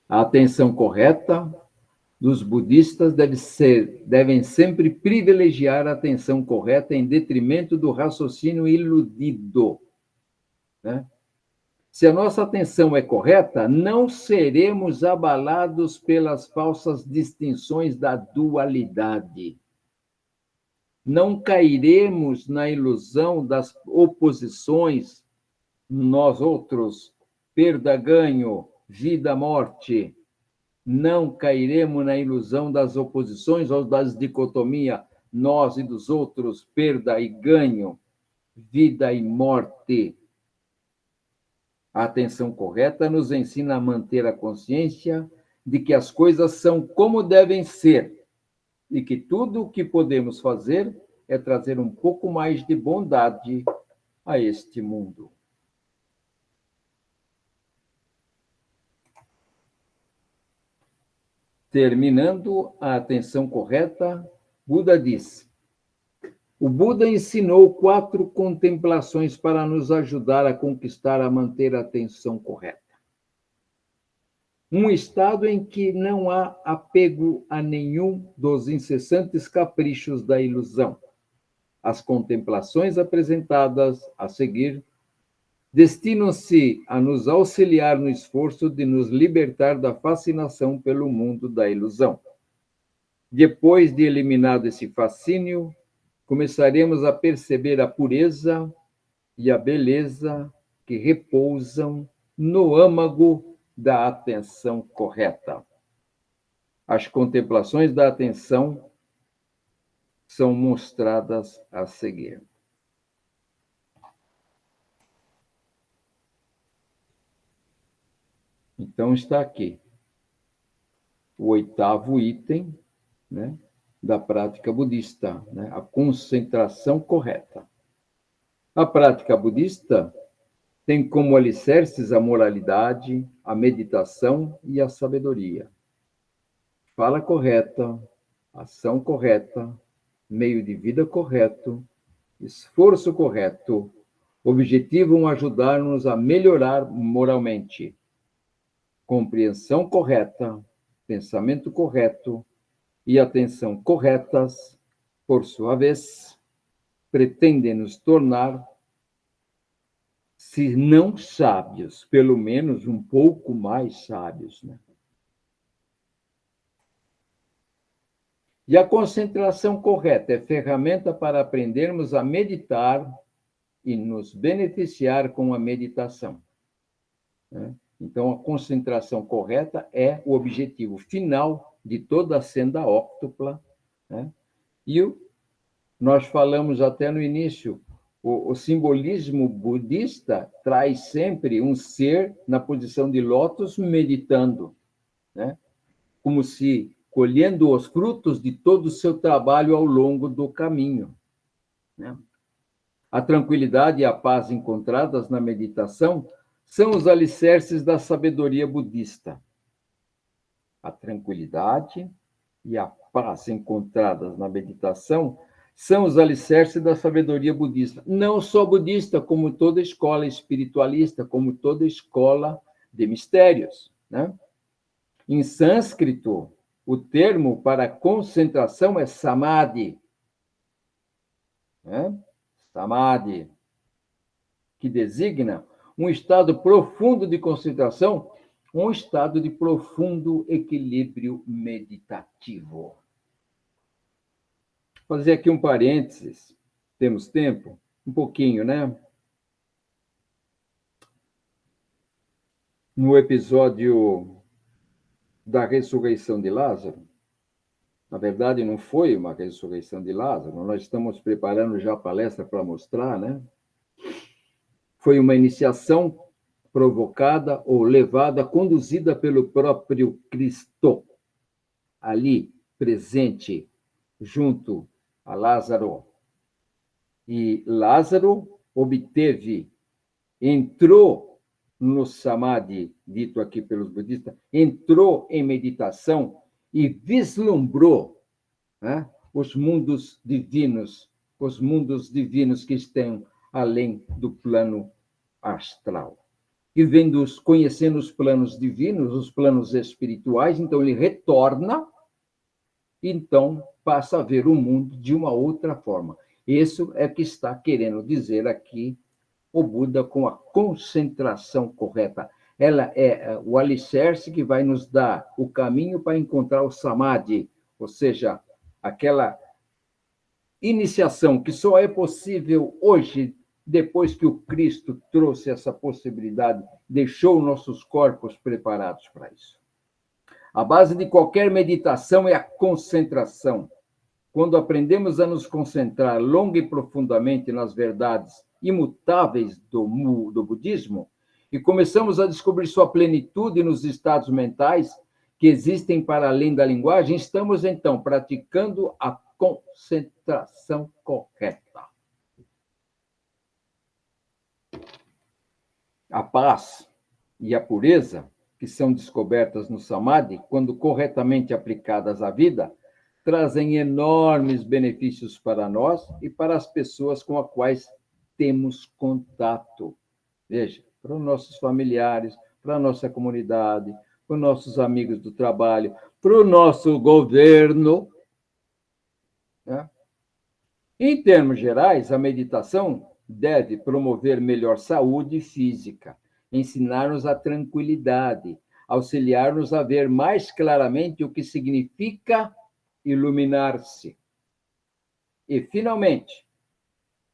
A atenção correta dos budistas devem sempre privilegiar a atenção correta em detrimento do raciocínio iludido. Né? Se a nossa atenção é correta, não seremos abalados pelas falsas distinções da dualidade. Não cairemos na ilusão das oposições, nós outros, perda-ganho, vida-morte. Não cairemos na ilusão das oposições ou das dicotomias, nós e dos outros, perda e ganho, vida e morte. A atenção correta nos ensina a manter a consciência de que as coisas são como devem ser e que tudo o que podemos fazer é trazer um pouco mais de bondade a este mundo. Terminando a atenção correta, Buda diz: o Buda ensinou 4 contemplações para nos ajudar a conquistar, a manter a atenção correta. Um estado em que não há apego a nenhum dos incessantes caprichos da ilusão. As contemplações apresentadas a seguir destinam-se a nos auxiliar no esforço de nos libertar da fascinação pelo mundo da ilusão. Depois de eliminado esse fascínio, começaremos a perceber a pureza e a beleza que repousam no âmago da atenção correta. As contemplações da atenção são mostradas a seguir. Então, está aqui o 8º item, né, da prática budista, né, a concentração correta. A prática budista tem como alicerces a moralidade, a meditação e a sabedoria. Fala correta, ação correta, meio de vida correto, esforço correto, objetivam ajudar-nos a melhorar moralmente. Compreensão correta, pensamento correto e atenção corretas, por sua vez, pretendem nos tornar, se não sábios, pelo menos um pouco mais sábios, né? E a concentração correta é ferramenta para aprendermos a meditar e nos beneficiar com a meditação, né? Então, a concentração correta é o objetivo final de toda a senda óctupla, né? E nós falamos até no início, o simbolismo budista traz sempre um ser na posição de lótus meditando, né? Como se colhendo os frutos de todo o seu trabalho ao longo do caminho, né? A tranquilidade e a paz encontradas na meditação são os alicerces da sabedoria budista. A tranquilidade e a paz encontradas na meditação são os alicerces da sabedoria budista. Não só budista, como toda escola espiritualista, como toda escola de mistérios, né? Em sânscrito, o termo para concentração é samadhi, né? Samadhi, que designa um estado profundo de concentração, um estado de profundo equilíbrio meditativo. Vou fazer aqui um parênteses. Temos tempo? Um pouquinho, né? No episódio da ressurreição de Lázaro, na verdade, não foi uma ressurreição de Lázaro, nós estamos preparando já a palestra para mostrar, né? Foi uma iniciação provocada ou levada, conduzida pelo próprio Cristo, ali presente, junto a Lázaro. E Lázaro entrou no samadhi, dito aqui pelos budistas, entrou em meditação e vislumbrou, né, os mundos divinos que estão além do plano astral. E conhecendo os planos divinos, os planos espirituais, então ele retorna, então passa a ver o mundo de uma outra forma. Isso é que está querendo dizer aqui o Buda com a concentração correta. Ela é o alicerce que vai nos dar o caminho para encontrar o samadhi, ou seja, aquela iniciação que só é possível hoje, depois que o Cristo trouxe essa possibilidade, deixou nossos corpos preparados para isso. A base de qualquer meditação é a concentração. Quando aprendemos a nos concentrar longa e profundamente nas verdades imutáveis do budismo e começamos a descobrir sua plenitude nos estados mentais que existem para além da linguagem, estamos, então, praticando a concentração correta. A paz e a pureza, que são descobertas no samadhi, quando corretamente aplicadas à vida, trazem enormes benefícios para nós e para as pessoas com as quais temos contato. Veja, para os nossos familiares, para a nossa comunidade, para os nossos amigos do trabalho, para o nosso governo, né? Em termos gerais, a meditação deve promover melhor saúde física, ensinar-nos a tranquilidade, auxiliar-nos a ver mais claramente o que significa iluminar-se. E, finalmente,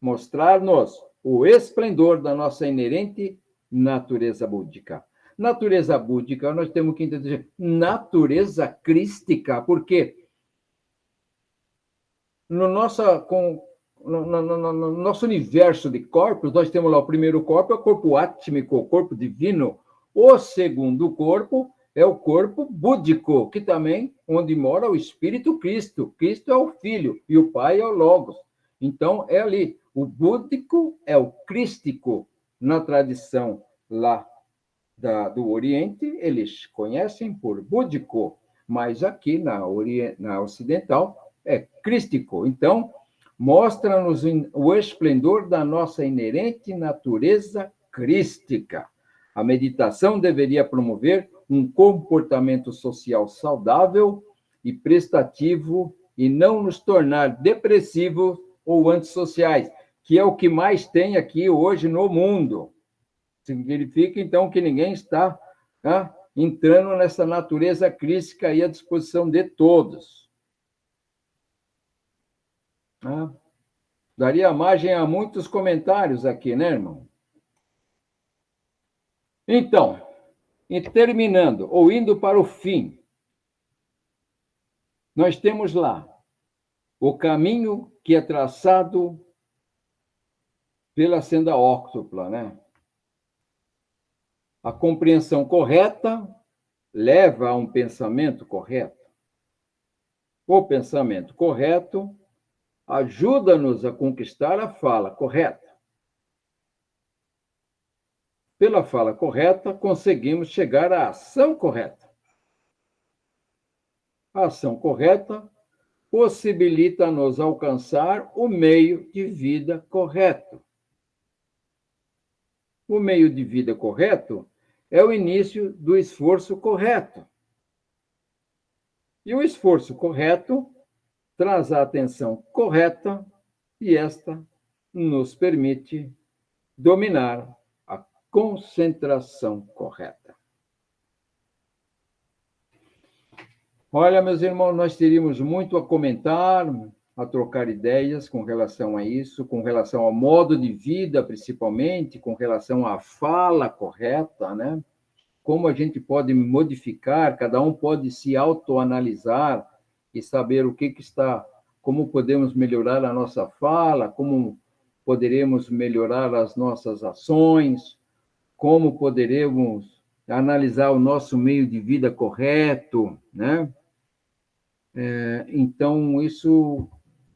mostrar-nos o esplendor da nossa inerente natureza búdica. Natureza búdica, nós temos que entender natureza crística, porque no nosso universo de corpos, nós temos lá o primeiro corpo, é o corpo átmico, o corpo divino. O segundo corpo é o corpo búdico, que também onde mora o Espírito Cristo. Cristo é o Filho e o Pai é o Logos. Então, é ali. O búdico é o crístico. Na tradição lá do Oriente, eles conhecem por búdico, mas aqui na ocidental é crístico. Então, mostra-nos o esplendor da nossa inerente natureza crística. A meditação deveria promover um comportamento social saudável e prestativo e não nos tornar depressivos ou antissociais, que é o que mais tem aqui hoje no mundo. Significa, então, que ninguém está entrando nessa natureza crística aí à disposição de todos. Daria margem a muitos comentários aqui, né, irmão? Então, e terminando, ou indo para o fim, nós temos lá o caminho que é traçado pela senda óctupla, né? A compreensão correta leva a um pensamento correto. O pensamento correto ajuda-nos a conquistar a fala correta. Pela fala correta, conseguimos chegar à ação correta. A ação correta possibilita-nos alcançar o meio de vida correto. O meio de vida correto é o início do esforço correto. E o esforço correto traz a atenção correta e esta nos permite dominar a concentração correta. Olha, meus irmãos, nós teríamos muito a comentar, a trocar ideias com relação a isso, com relação ao modo de vida, principalmente, com relação à fala correta, né? Como a gente pode modificar, cada um pode se autoanalisar e saber o que está, como podemos melhorar a nossa fala, como poderemos melhorar as nossas ações, como poderemos analisar o nosso meio de vida correto, né? Então, isso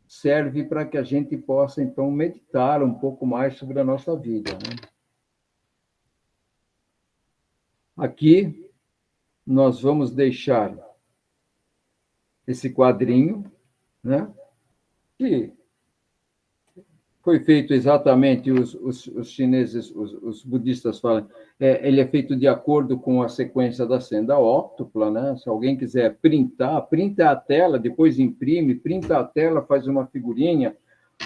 serve para que a gente possa, então, meditar um pouco mais sobre a nossa vida, né? Aqui, nós vamos deixar esse quadrinho, né? Que foi feito exatamente, os chineses, os budistas falam, ele é feito de acordo com a sequência da senda óctupla, né? Se alguém quiser printar, printa a tela, depois imprime, printa a tela, faz uma figurinha,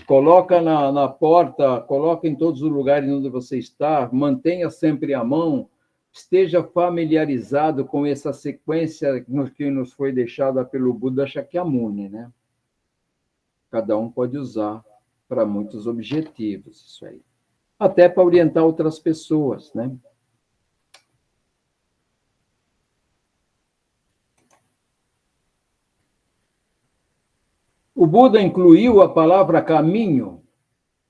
coloca na porta, coloca em todos os lugares onde você está, mantenha sempre a mão, esteja familiarizado com essa sequência que nos foi deixada pelo Buda Shakyamuni, né? Cada um pode usar para muitos objetivos, isso aí. Até para orientar outras pessoas, né? O Buda incluiu a palavra caminho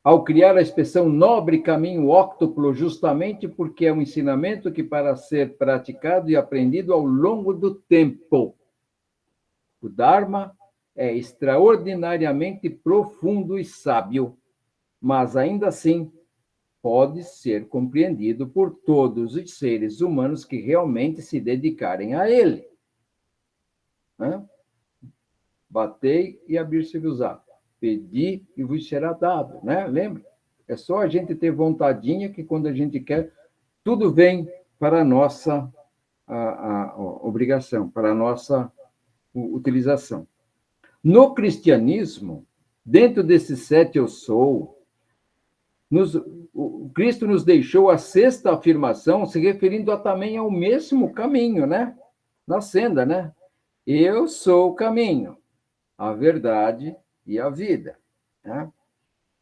ao criar a expressão nobre caminho óctuplo, justamente porque é um ensinamento que para ser praticado e aprendido ao longo do tempo. O Dharma é extraordinariamente profundo e sábio, mas ainda assim pode ser compreendido por todos os seres humanos que realmente se dedicarem a ele. Batei e abrir-se-vos-á. Pedi e vos será dado, né? Lembra? É só a gente ter vontadinha que quando a gente quer, tudo vem para a nossa obrigação, para a nossa utilização. No cristianismo, dentro desses 7 eu sou, o Cristo nos deixou a 6ª afirmação, se referindo também ao mesmo caminho, né? Na senda, né? Eu sou o caminho, a verdade e a vida, né?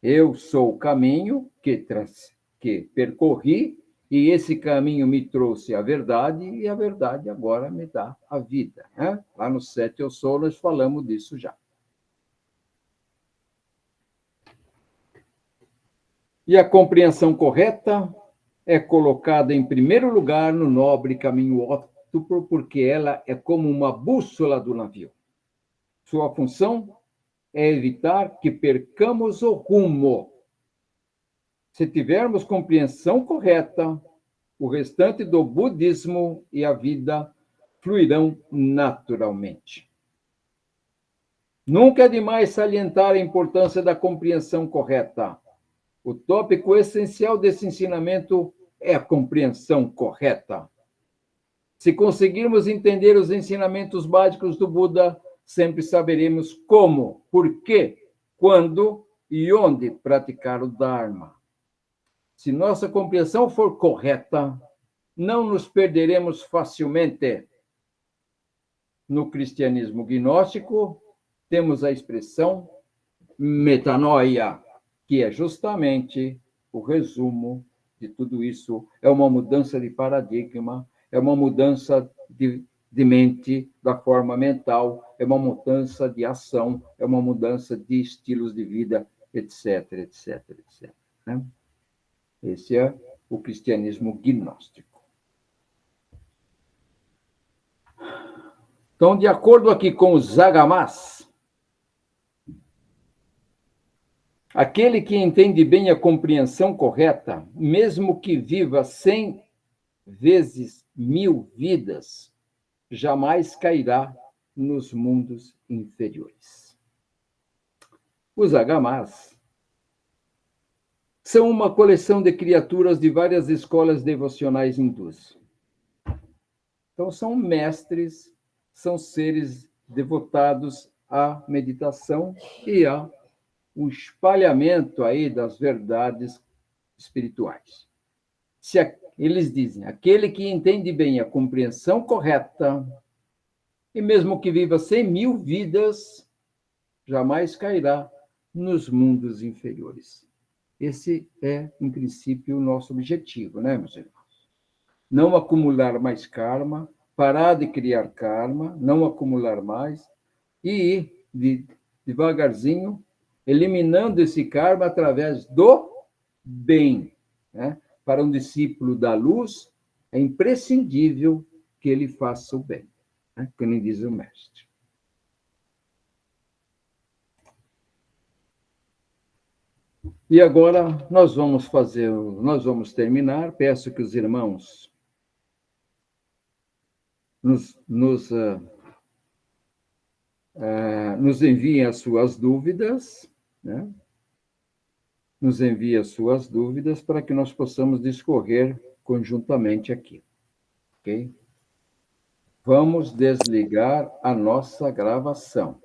Eu sou o caminho que percorri E esse caminho me trouxe a verdade, e a verdade agora me dá a vida. Né? Lá no 7 Eu Sou, nós falamos disso já. E a compreensão correta é colocada em primeiro lugar no nobre caminho óptuplo, porque ela é como uma bússola do navio. Sua função é evitar que percamos o rumo. Se tivermos compreensão correta, o restante do budismo e a vida fluirão naturalmente. Nunca é demais salientar a importância da compreensão correta. O tópico essencial desse ensinamento é a compreensão correta. Se conseguirmos entender os ensinamentos básicos do Buda, sempre saberemos como, por quê, quando e onde praticar o Dharma. Se nossa compreensão for correta, não nos perderemos facilmente. No cristianismo gnóstico, temos a expressão metanoia, que é justamente o resumo de tudo isso. É uma mudança de paradigma, é uma mudança de mente, da forma mental, é uma mudança de ação, é uma mudança de estilos de vida, etc, etc, etc. Né? Esse é o cristianismo gnóstico. Então, de acordo aqui com os Zagamás, aquele que entende bem a compreensão correta, mesmo que viva 100 vezes 1000 vidas, jamais cairá nos mundos inferiores. Os Zagamás são uma coleção de criaturas de várias escolas devocionais hindus. Então, são mestres, são seres devotados à meditação e ao espalhamento aí das verdades espirituais. Eles dizem, aquele que entende bem a compreensão correta, e mesmo que viva 100.000 vidas, jamais cairá nos mundos inferiores. Esse é, em princípio, o nosso objetivo, né, meus irmãos? Não acumular mais karma, parar de criar karma, não acumular mais, e ir devagarzinho eliminando esse karma através do bem. Né? Para um discípulo da luz, é imprescindível que ele faça o bem, né? Como diz o mestre. E agora nós vamos terminar. Peço que os irmãos nos enviem as suas dúvidas, né? Nos enviem as suas dúvidas para que nós possamos discorrer conjuntamente aqui, ok? Vamos desligar a nossa gravação.